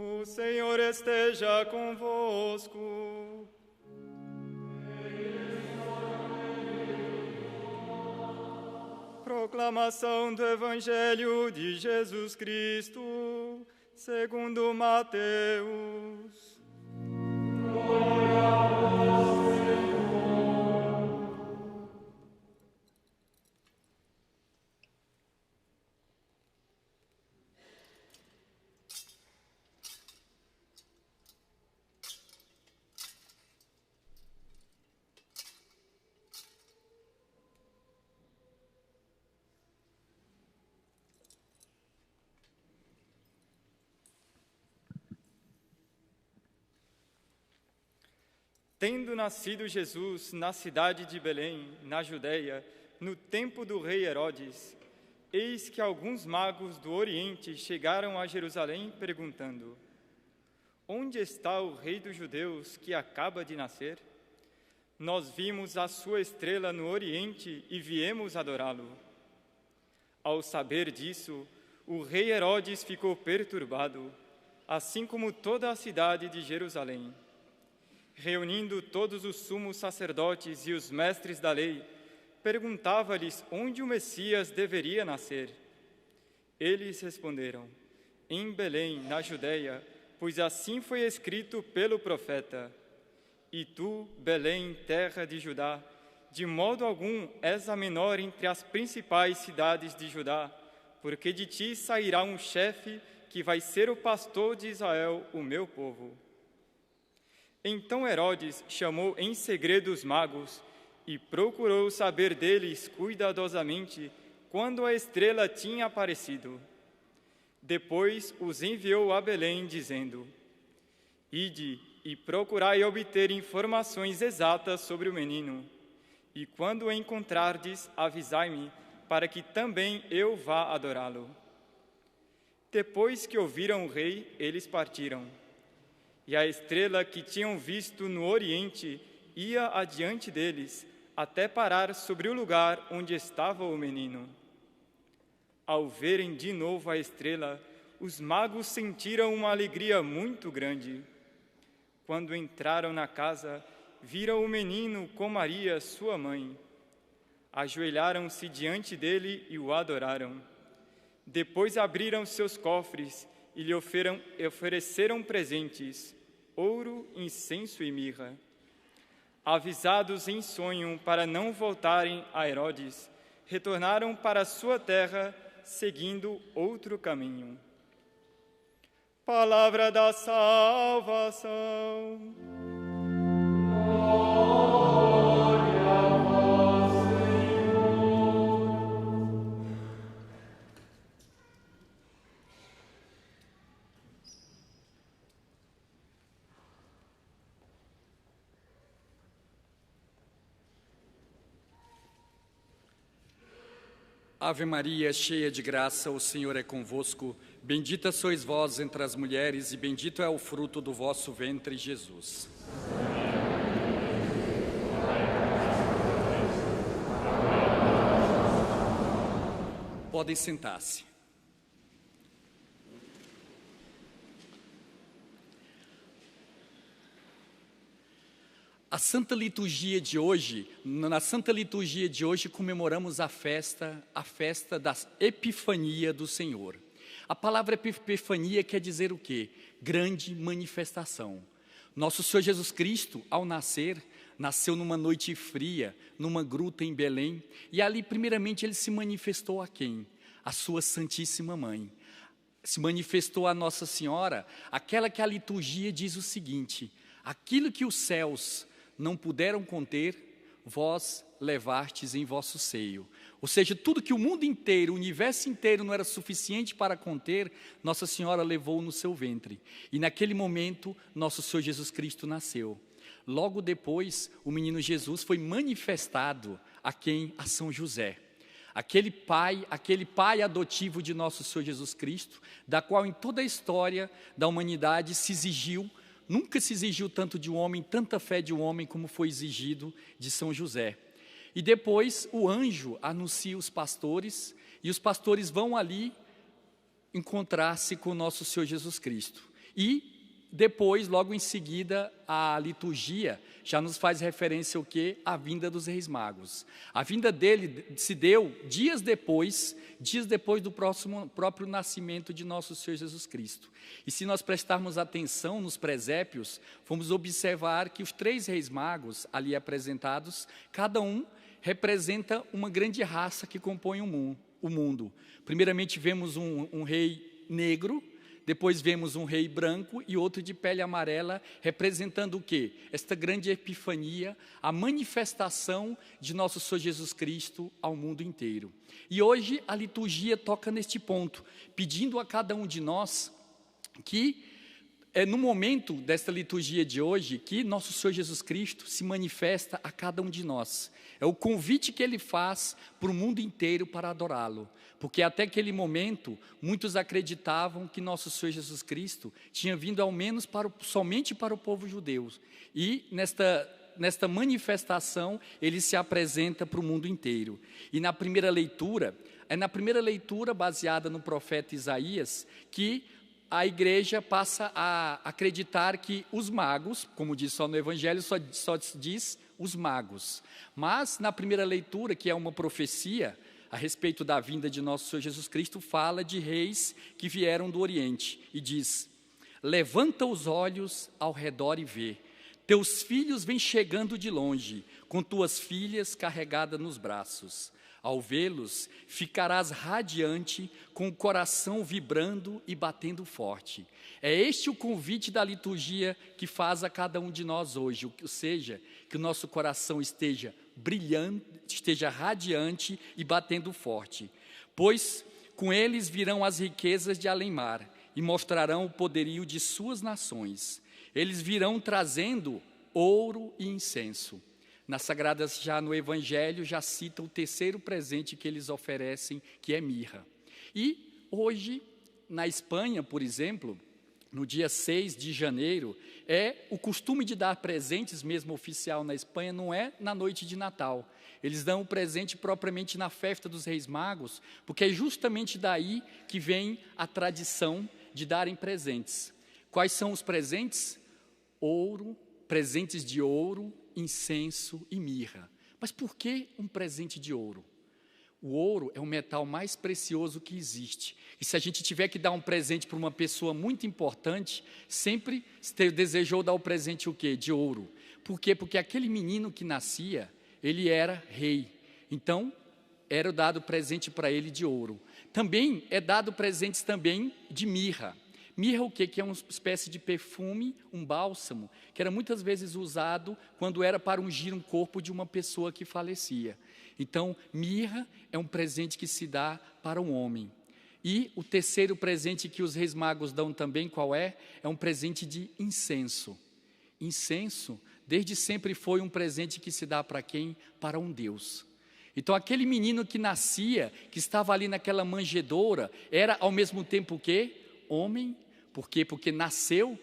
O Senhor esteja convosco. Proclamação do Evangelho de Jesus Cristo, segundo Mateus. Glória a vós, Senhor. Tendo nascido Jesus na cidade de Belém, na Judéia, no tempo do rei Herodes, eis que alguns magos do Oriente chegaram a Jerusalém perguntando: Onde está o rei dos judeus que acaba de nascer? Nós vimos a sua estrela no Oriente e viemos adorá-lo. Ao saber disso, o rei Herodes ficou perturbado, assim como toda a cidade de Jerusalém. Reunindo todos os sumos sacerdotes e os mestres da lei, perguntava-lhes onde o Messias deveria nascer. Eles responderam: em Belém, na Judéia, pois assim foi escrito pelo profeta: E tu, Belém, terra de Judá, de modo algum és a menor entre as principais cidades de Judá, porque de ti sairá um chefe que vai ser o pastor de Israel, o meu povo. Então Herodes chamou em segredo os magos e procurou saber deles cuidadosamente quando a estrela tinha aparecido. Depois os enviou a Belém, dizendo: Ide e procurai obter informações exatas sobre o menino, e quando o encontrardes, avisai-me, para que também eu vá adorá-lo. Depois que ouviram o rei, eles partiram. E a estrela que tinham visto no Oriente ia adiante deles, até parar sobre o lugar onde estava o menino. Ao verem de novo a estrela, os magos sentiram uma alegria muito grande. Quando entraram na casa, viram o menino com Maria, sua mãe. Ajoelharam-se diante dele e o adoraram. Depois abriram seus cofres e lhe ofereceram presentes: ouro, incenso e mirra. Avisados em sonho para não voltarem a Herodes, retornaram para sua terra, seguindo outro caminho. Palavra da salvação. Glória a vós, Senhor. Ave Maria, cheia de graça, o Senhor é convosco. Bendita sois vós entre as mulheres, e bendito é o fruto do vosso ventre, Jesus. Podem sentar-se. Na Santa Liturgia de hoje comemoramos a festa da Epifania do Senhor. A palavra Epifania quer dizer o quê? Grande manifestação. Nosso Senhor Jesus Cristo, ao nascer, nasceu numa noite fria, numa gruta em Belém, e ali primeiramente ele se manifestou a quem? A sua Santíssima Mãe. Se manifestou a Nossa Senhora, aquela que a liturgia diz o seguinte: aquilo que os céus não puderam conter, vós levastes em vosso seio. Ou seja, tudo que o mundo inteiro, o universo inteiro não era suficiente para conter, Nossa Senhora levou no seu ventre. E naquele momento, nosso Senhor Jesus Cristo nasceu. Logo depois, o menino Jesus foi manifestado a quem? A São José. Aquele pai adotivo de nosso Senhor Jesus Cristo, da qual em toda a história da humanidade se exigiu. Nunca se exigiu tanto de um homem, tanta fé de um homem como foi exigido de São José. E depois o anjo anuncia os pastores, e os pastores vão ali encontrar-se com o nosso Senhor Jesus Cristo. E depois, logo em seguida, a liturgia já nos faz referência ao quê? À vinda dos Reis Magos. A vinda dele se deu dias depois do próprio nascimento de nosso Senhor Jesus Cristo. E se nós prestarmos atenção nos presépios, vamos observar que os 3 Reis Magos ali apresentados, cada um representa uma grande raça que compõe o mundo. Primeiramente vemos um rei negro, depois vemos um rei branco e outro de pele amarela, representando o quê? Esta grande epifania, a manifestação de nosso Senhor Jesus Cristo ao mundo inteiro. E hoje a liturgia toca neste ponto, pedindo a cada um de nós que, no momento desta liturgia de hoje, que nosso Senhor Jesus Cristo se manifesta a cada um de nós. É o convite que Ele faz para o mundo inteiro para adorá-lo. Porque até aquele momento, muitos acreditavam que nosso Senhor Jesus Cristo tinha vindo ao menos somente para o povo judeu. E nesta manifestação, Ele se apresenta para o mundo inteiro. E na primeira leitura, baseada no profeta Isaías, que a igreja passa a acreditar que os magos, como diz só no Evangelho, só diz os magos. Mas na primeira leitura, que é uma profecia a respeito da vinda de nosso Senhor Jesus Cristo, fala de reis que vieram do Oriente e diz: levanta os olhos ao redor e vê, teus filhos vêm chegando de longe, com tuas filhas carregadas nos braços. Ao vê-los, ficarás radiante, com o coração vibrando e batendo forte. É este o convite da liturgia que faz a cada um de nós hoje, ou seja, que o nosso coração esteja brilhante, esteja radiante e batendo forte. Pois com eles virão as riquezas de além-mar e mostrarão o poderio de suas nações. Eles virão trazendo ouro e incenso. Nas Sagradas, já no Evangelho, já cita o terceiro presente que eles oferecem, que é mirra. E hoje, na Espanha, por exemplo, no dia 6 de janeiro, o costume de dar presentes mesmo oficial na Espanha, não é na noite de Natal. Eles dão o presente propriamente na festa dos Reis Magos, porque é justamente daí que vem a tradição de darem presentes. Quais são os presentes? Presentes de ouro, incenso e mirra. Mas por que um presente de ouro? O ouro é o metal mais precioso que existe. E se a gente tiver que dar um presente para uma pessoa muito importante, sempre desejou dar o presente o quê? De ouro. Por quê? Porque aquele menino que nascia, ele era rei. Então, era dado presente para ele de ouro. Também é dado presentes também de mirra. Mirra o quê? Que é uma espécie de perfume, um bálsamo, que era muitas vezes usado quando era para ungir um corpo de uma pessoa que falecia. Então, mirra é um presente que se dá para um homem. E o terceiro presente que os Reis Magos dão também, qual é? É um presente de incenso. Incenso, desde sempre foi um presente que se dá para quem? Para um Deus. Então, aquele menino que nascia, que estava ali naquela manjedoura, era ao mesmo tempo o quê? Homem. Por quê? Porque nasceu,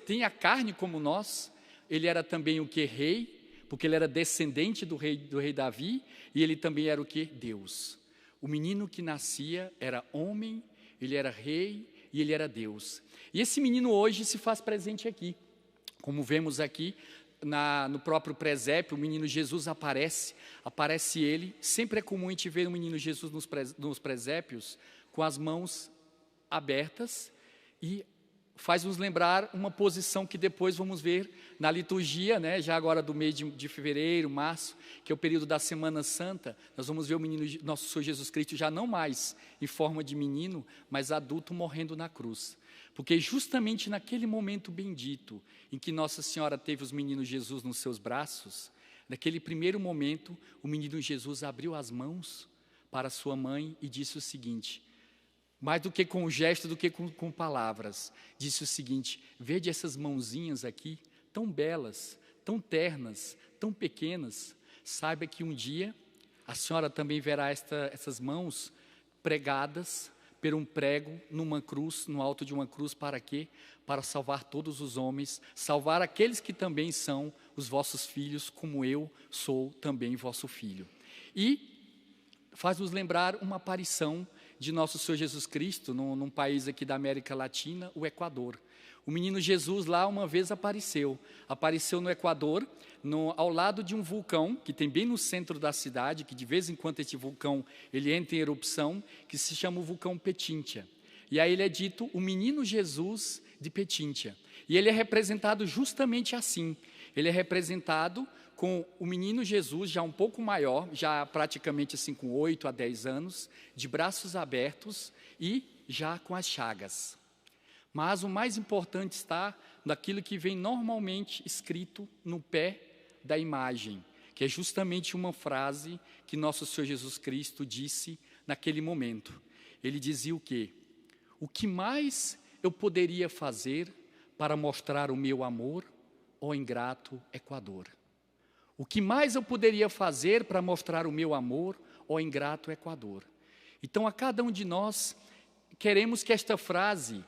tem a carne como nós. Ele era também o que? Rei, porque ele era descendente do rei Davi, e ele também era o que? Deus. O menino que nascia era homem, ele era rei e ele era Deus. E esse menino hoje se faz presente aqui. Como vemos aqui no próprio presépio, o menino Jesus aparece ele. Sempre é comum a gente ver o menino Jesus nos presépios com as mãos abertas, e faz-nos lembrar uma posição que depois vamos ver na liturgia, né, já agora do mês de fevereiro, março, que é o período da Semana Santa. Nós vamos ver o menino, nosso Senhor Jesus Cristo, já não mais em forma de menino, mas adulto, morrendo na cruz. Porque justamente naquele momento bendito, em que Nossa Senhora teve os meninos Jesus nos seus braços, naquele primeiro momento, o menino Jesus abriu as mãos para sua mãe e disse o seguinte: mais do que com gesto, do que com palavras, disse o seguinte: vede essas mãozinhas aqui, tão belas, tão ternas, tão pequenas, saiba que um dia a senhora também verá essas mãos pregadas por um prego numa cruz, no alto de uma cruz, para quê? Para salvar todos os homens, salvar aqueles que também são os vossos filhos, como eu sou também vosso filho. E faz-nos lembrar uma aparição de nosso Senhor Jesus Cristo, num país aqui da América Latina, o Equador. O menino Jesus lá uma vez apareceu no Equador, ao lado de um vulcão, que tem bem no centro da cidade, que de vez em quando esse vulcão ele entra em erupção, que se chama o vulcão Petintia. E aí ele é dito o menino Jesus de Petintia. E ele é representado justamente assim. Ele é representado com o menino Jesus já um pouco maior, já praticamente assim com 8 a 10 anos, de braços abertos e já com as chagas. Mas o mais importante está naquilo que vem normalmente escrito no pé da imagem, que é justamente uma frase que nosso Senhor Jesus Cristo disse naquele momento. Ele dizia o quê? O que mais eu poderia fazer para mostrar o meu amor, ó ingrato Equador? O que mais eu poderia fazer para mostrar o meu amor, ó ingrato Equador? Então, a cada um de nós, queremos que esta frase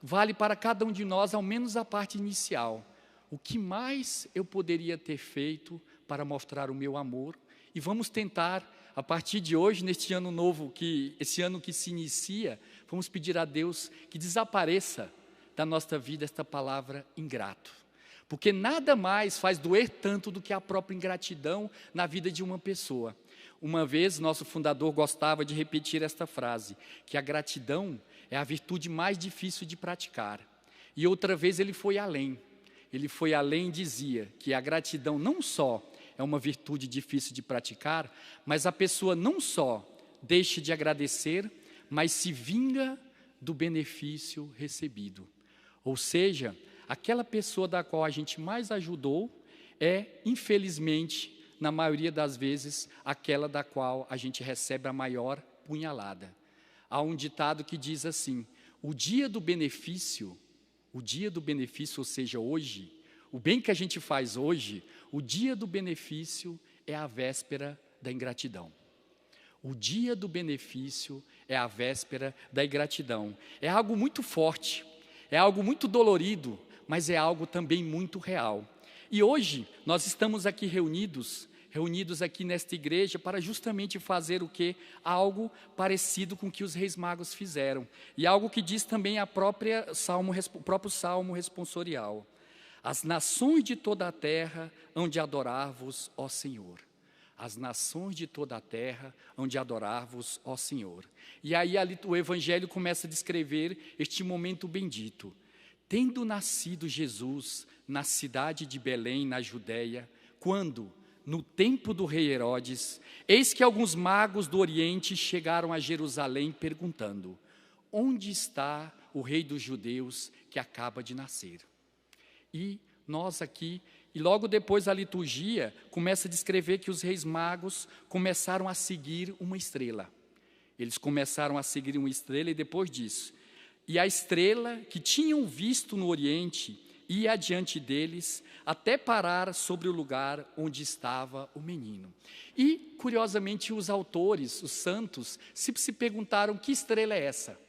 vale para cada um de nós, ao menos a parte inicial. O que mais eu poderia ter feito para mostrar o meu amor? E vamos tentar, a partir de hoje, neste ano novo, esse ano que se inicia, vamos pedir a Deus que desapareça da nossa vida esta palavra ingrato. Porque nada mais faz doer tanto do que a própria ingratidão na vida de uma pessoa. Uma vez, nosso fundador gostava de repetir esta frase, que a gratidão é a virtude mais difícil de praticar. E outra vez ele foi além. Ele foi além e dizia que a gratidão não só é uma virtude difícil de praticar, mas a pessoa não só deixa de agradecer, mas se vinga do benefício recebido. Ou seja, aquela pessoa da qual a gente mais ajudou é, infelizmente, na maioria das vezes, aquela da qual a gente recebe a maior punhalada. Há um ditado que diz assim, o dia do benefício, ou seja, hoje, o bem que a gente faz hoje, o dia do benefício é a véspera da ingratidão. O dia do benefício é a véspera da ingratidão. É algo muito forte, é algo muito dolorido, mas é algo também muito real. E hoje nós estamos aqui reunidos aqui nesta igreja para justamente fazer o quê? Algo parecido com o que os reis magos fizeram. E algo que diz também o próprio salmo responsorial. As nações de toda a terra hão de adorar-vos, ó Senhor. As nações de toda a terra hão de adorar-vos, ó Senhor. E aí ali o Evangelho começa a descrever este momento bendito. Tendo nascido Jesus na cidade de Belém, na Judéia, quando, no tempo do rei Herodes, eis que alguns magos do Oriente chegaram a Jerusalém perguntando, onde está o rei dos judeus que acaba de nascer? E nós aqui, e logo depois a liturgia começa a descrever que os reis magos começaram a seguir uma estrela. Eles começaram a seguir uma estrela e depois disso, e a estrela que tinham visto no Oriente ia adiante deles até parar sobre o lugar onde estava o menino. E, curiosamente, os autores, os santos, se perguntaram que estrela é essa?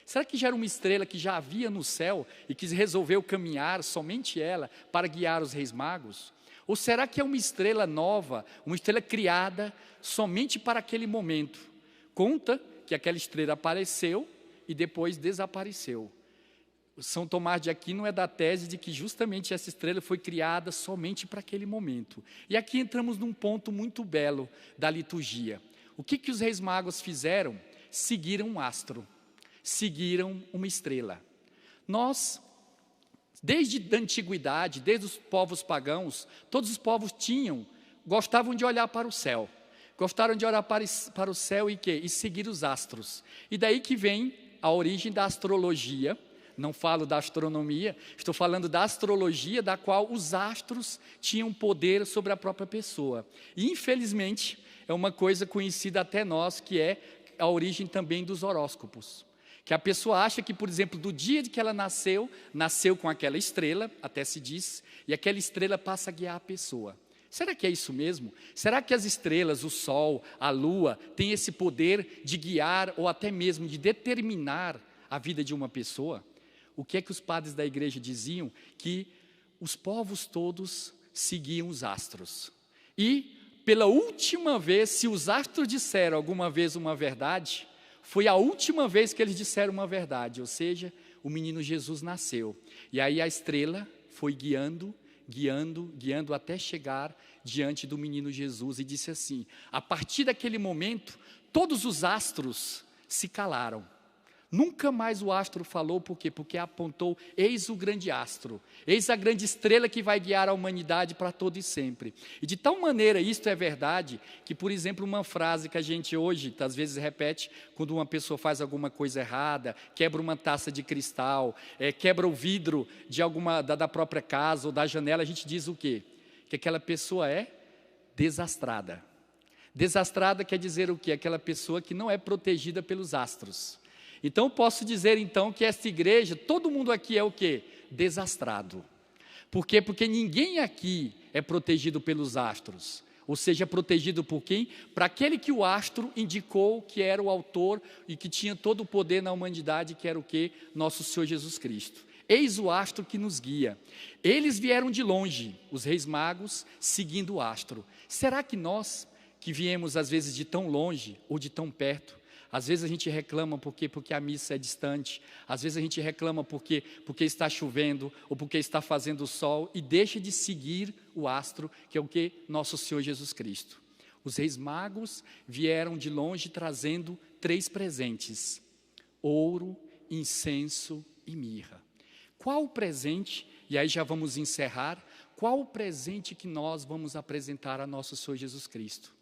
Será que já era uma estrela que já havia no céu e que resolveu caminhar, somente ela, para guiar os reis magos? Ou será que é uma estrela nova, uma estrela criada somente para aquele momento? Conta que aquela estrela apareceu e depois desapareceu. São Tomás de Aquino é da tese de que justamente essa estrela foi criada somente para aquele momento. E aqui entramos num ponto muito belo da liturgia. O que os reis magos fizeram? Seguiram um astro, seguiram uma estrela. Nós, desde a antiguidade, desde os povos pagãos, todos os povos gostavam de olhar para o céu. Gostaram de olhar para o céu e seguir os astros. E daí que vem a origem da astrologia. Não falo da astronomia, estou falando da astrologia, da qual os astros tinham poder sobre a própria pessoa. E, infelizmente, é uma coisa conhecida até nós, que é a origem também dos horóscopos. Que a pessoa acha que, por exemplo, do dia de que ela nasceu com aquela estrela, até se diz, e aquela estrela passa a guiar a pessoa. Será que é isso mesmo? Será que as estrelas, o sol, a lua, têm esse poder de guiar ou até mesmo de determinar a vida de uma pessoa? O que é que os padres da igreja diziam? Que os povos todos seguiam os astros. E, pela última vez, se os astros disseram alguma vez uma verdade, foi a última vez que eles disseram uma verdade, ou seja, o menino Jesus nasceu. E aí a estrela foi guiando, guiando, guiando até chegar diante do menino Jesus e disse assim: a partir daquele momento, todos os astros se calaram. Nunca mais o astro falou, por quê? Porque apontou, eis o grande astro, eis a grande estrela que vai guiar a humanidade para todo e sempre. E de tal maneira isto é verdade, que por exemplo uma frase que a gente hoje às vezes repete, quando uma pessoa faz alguma coisa errada, quebra uma taça de cristal, quebra o vidro de da própria casa ou da janela, a gente diz o quê? Que aquela pessoa é desastrada. Desastrada quer dizer o quê? Aquela pessoa que não é protegida pelos astros. Então, posso dizer, então, que esta igreja, todo mundo aqui é o quê? Desastrado. Por quê? Porque ninguém aqui é protegido pelos astros. Ou seja, protegido por quem? Para aquele que o astro indicou que era o autor e que tinha todo o poder na humanidade, que era o quê? Nosso Senhor Jesus Cristo. Eis o astro que nos guia. Eles vieram de longe, os reis magos, seguindo o astro. Será que nós, que viemos às vezes de tão longe ou de tão perto, às vezes a gente reclama porque a missa é distante, às vezes a gente reclama porque está chovendo ou porque está fazendo sol e deixa de seguir o astro, que é o que? Nosso Senhor Jesus Cristo. Os reis magos vieram de longe trazendo 3 presentes: ouro, incenso e mirra. Qual o presente, e aí já vamos encerrar, qual o presente que nós vamos apresentar a nosso Senhor Jesus Cristo?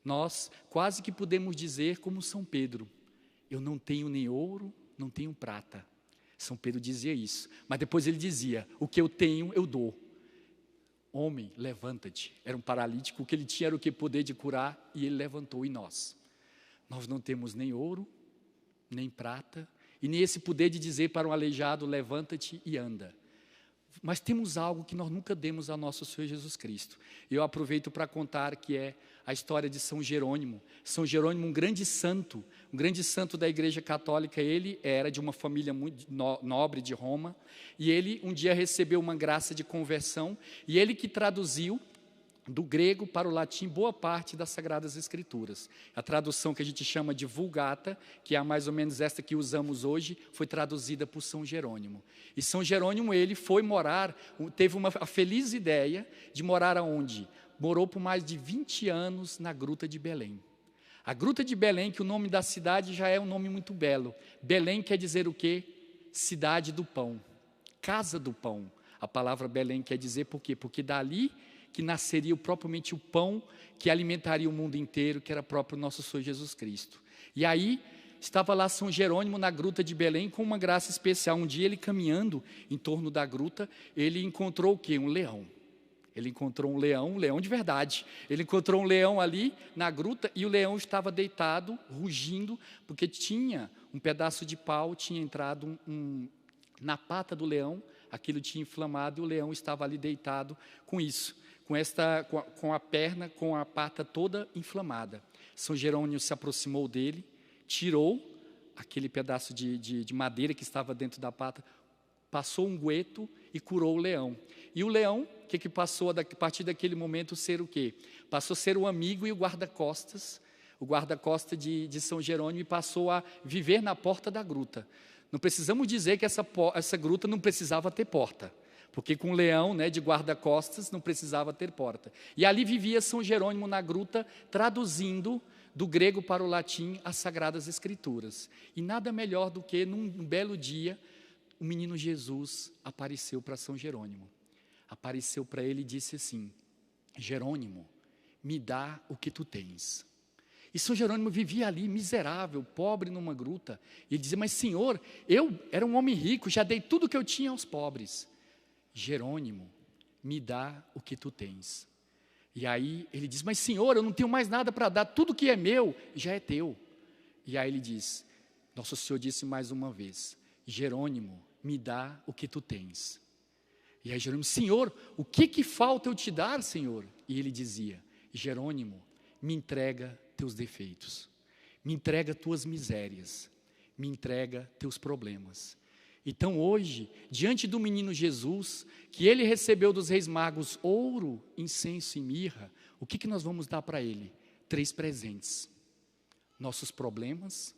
Nós quase que podemos dizer como São Pedro: eu não tenho nem ouro, não tenho prata. São Pedro dizia isso, mas depois ele dizia: o que eu tenho, eu dou. Homem, levanta-te. Era um paralítico, o que ele tinha era o que? Poder de curar, e ele levantou. E nós não temos nem ouro, nem prata, e nem esse poder de dizer para um aleijado: levanta-te e anda. Mas temos algo que nós nunca demos ao nosso Senhor Jesus Cristo. Eu aproveito para contar que é a história de São Jerônimo. São Jerônimo, um grande santo da Igreja Católica. Ele era de uma família muito nobre de Roma, e ele um dia recebeu uma graça de conversão, e ele que traduziu do grego para o latim boa parte das Sagradas Escrituras. A tradução que a gente chama de Vulgata, que é mais ou menos esta que usamos hoje, foi traduzida por São Jerônimo. E São Jerônimo, ele foi morar, teve a feliz ideia de morar aonde? Morou por mais de 20 anos na Gruta de Belém. A Gruta de Belém, que o nome da cidade já é um nome muito belo. Belém quer dizer o quê? Cidade do pão, casa do pão. A palavra Belém quer dizer por quê? Porque dali que nasceria propriamente o pão que alimentaria o mundo inteiro, que era próprio nosso Senhor Jesus Cristo. E aí, estava lá São Jerônimo na Gruta de Belém com uma graça especial. Um dia ele caminhando em torno da gruta, ele encontrou o quê? Um leão. Ele encontrou um leão de verdade. Ele encontrou um leão ali na gruta e o leão estava deitado, rugindo, porque tinha um pedaço de pau, tinha entrado na pata do leão, aquilo tinha inflamado e o leão estava ali deitado com isso. Com a perna, com a pata toda inflamada. São Jerônimo se aproximou dele, tirou aquele pedaço de madeira que estava dentro da pata, passou um gueto e curou o leão. E o leão, o que passou a partir daquele momento ser o quê? Passou a ser o amigo e o guarda-costas de São Jerônimo, e passou a viver na porta da gruta. Não precisamos dizer que essa gruta não precisava ter porta, porque com o leão, de guarda-costas, não precisava ter porta. E ali vivia São Jerônimo na gruta, traduzindo do grego para o latim as Sagradas Escrituras. E nada melhor do que, num belo dia, o menino Jesus apareceu para São Jerônimo. Apareceu para ele e disse assim: Jerônimo, me dá o que tu tens. E São Jerônimo vivia ali, miserável, pobre, numa gruta. E ele dizia: mas Senhor, eu era um homem rico, já dei tudo que eu tinha aos pobres. Jerônimo, me dá o que tu tens. E aí ele diz: mas Senhor, eu não tenho mais nada para dar, tudo que é meu já é teu. E aí ele diz, nosso Senhor disse mais uma vez: Jerônimo, me dá o que tu tens. E aí Jerônimo: Senhor, o que falta eu te dar, Senhor? E ele dizia: Jerônimo, me entrega teus defeitos, me entrega tuas misérias, me entrega teus problemas. Então hoje, diante do menino Jesus, que ele recebeu dos reis magos ouro, incenso e mirra, o que nós vamos dar para ele? 3 presentes: nossos problemas,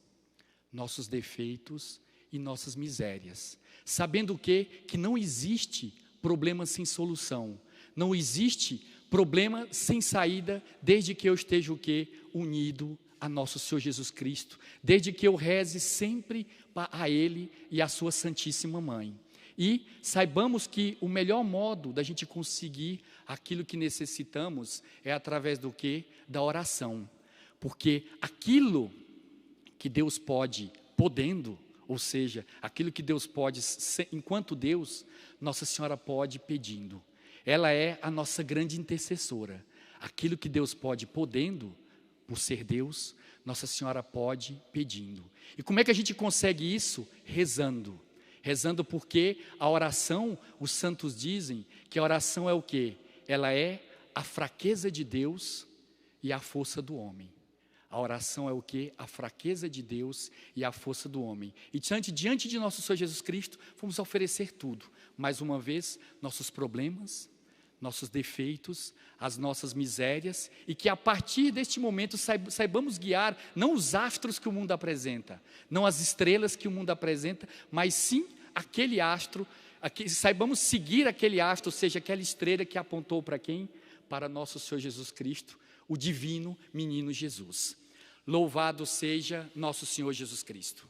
nossos defeitos e nossas misérias, sabendo que não existe problema sem solução, não existe problema sem saída, desde que eu esteja o quê? Unido a nosso Senhor Jesus Cristo, desde que eu reze sempre a Ele e a sua Santíssima Mãe. E saibamos que o melhor modo da gente conseguir aquilo que necessitamos é através do quê? Da oração. Porque aquilo que Deus pode, podendo, ou seja, aquilo que Deus pode, enquanto Deus, Nossa Senhora pode pedindo. Ela é a nossa grande intercessora. Aquilo que Deus pode, podendo, por ser Deus, Nossa Senhora pode pedindo. E como é que a gente consegue isso? Rezando. Rezando porque a oração, os santos dizem que a oração é o quê? Ela é a fraqueza de Deus e a força do homem. A oração é o quê? A fraqueza de Deus e a força do homem. E diante de nosso Senhor Jesus Cristo, vamos oferecer tudo. Mais uma vez, nossos problemas, nossos defeitos, as nossas misérias, e que a partir deste momento saibamos guiar não os astros que o mundo apresenta, não as estrelas que o mundo apresenta, mas sim aquele astro, saibamos seguir aquele astro, ou seja, aquela estrela que apontou para quem? Para nosso Senhor Jesus Cristo, o divino menino Jesus. Louvado seja nosso Senhor Jesus Cristo.